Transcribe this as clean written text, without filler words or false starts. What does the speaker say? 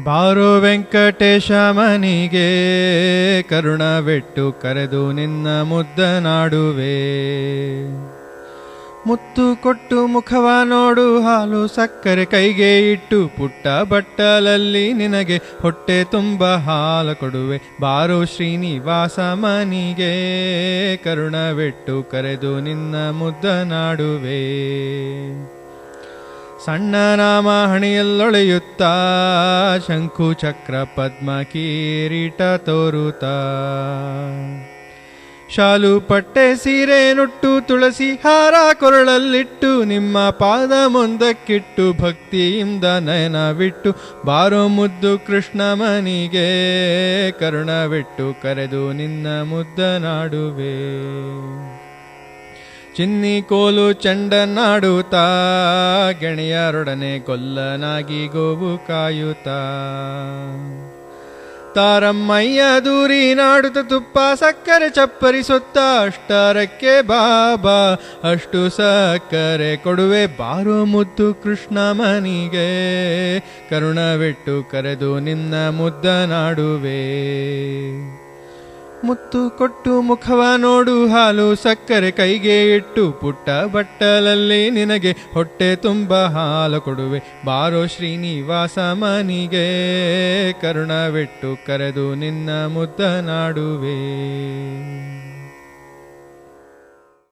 ಬಾರೋ ವೆಂಕಟೇಶ ಮನಿಗೆ ಕರುಣವೆಟ್ಟು ಕರೆದು ನಿನ್ನ ಮುದ್ದನಾಡುವೆ. ಮುತ್ತು ಕೊಟ್ಟು ಮುಖವ ನೋಡು, ಹಾಲು ಸಕ್ಕರೆ ಕೈಗೆ ಇಟ್ಟು ಪುಟ್ಟ ಬಟ್ಟಲಲ್ಲಿ ನಿನಗೆ ಹೊಟ್ಟೆ ತುಂಬ ಹಾಲು ಕೊಡುವೆ. ಬಾರೋ ಶ್ರೀನಿವಾಸ ಮನಿಗೆ ಕರುಣವೆಟ್ಟು ಕರೆದು ನಿನ್ನ ಮುದ್ದನಾಡುವೆ. ಸಣ್ಣ ನಾಮ ಹಣಿಯಲ್ಲೊಳೆಯುತ್ತಾ ಶಂಕು ಚಕ್ರ ಪದ್ಮ ಕಿರೀಟ ತೋರುತ್ತಾ, ಶಾಲು ಪಟ್ಟೆ ಸೀರೆ ನುಟ್ಟು ತುಳಸಿ ಹಾರ ಕೊರಳಲ್ಲಿಟ್ಟು ನಿಮ್ಮ ಪಾದ ಮುಂದಕ್ಕಿಟ್ಟು ಭಕ್ತಿಯಿಂದ ನಯನವಿಟ್ಟು ಬಾರೋ ಮುದ್ದು ಕೃಷ್ಣ ಮನಿಗೆ ಕರುಣವೆಟ್ಟು ಕರೆದು ನಿನ್ನ ಮುದ್ದನಾಡುವೆ. ಚಿನ್ನಿ ಕೋಲು ಚೆಂಡನ್ನಾಡುತ್ತಾ ಗೆಳೆಯರೊಡನೆ ಕೊಲ್ಲನಾಗಿ ಗೋವು ಕಾಯುತ್ತಾ, ತಾರಮ್ಮಯ್ಯ ದೂರಿ ನಾಡುತ್ತ ತುಪ್ಪ ಸಕ್ಕರೆ ಚಪ್ಪರಿಸುತ್ತ ಅಷ್ಟಾರಕ್ಕೆ ಬಾಬಾ ಅಷ್ಟು ಸಕ್ಕರೆ ಕೊಡುವೆ. ಬಾರೋ ಮುದ್ದು ಕೃಷ್ಣ ಮನಿಗೆ ಕರುಣವೆಟ್ಟು ಕರೆದು ನಿನ್ನ ಮುದ್ದನಾಡುವೆ. ಮುತ್ತು ಕೊಟ್ಟು ಮುಖವ ನೋಡು, ಹಾಲು ಸಕ್ಕರೆ ಕೈಗೆ ಇಟ್ಟು ಪುಟ್ಟ ಬಟ್ಟಲಲ್ಲಿ ನಿನಗೆ ಹೊಟ್ಟೆ ತುಂಬ ಹಾಲು ಕೊಡುವೆ. ಬಾರೋ ಶ್ರೀನಿವಾಸ ಮನಿಗೆ ಕರುಣವೆಟ್ಟು ಕರೆದು ನಿನ್ನ ಮುದ್ದನಾಡುವೆ.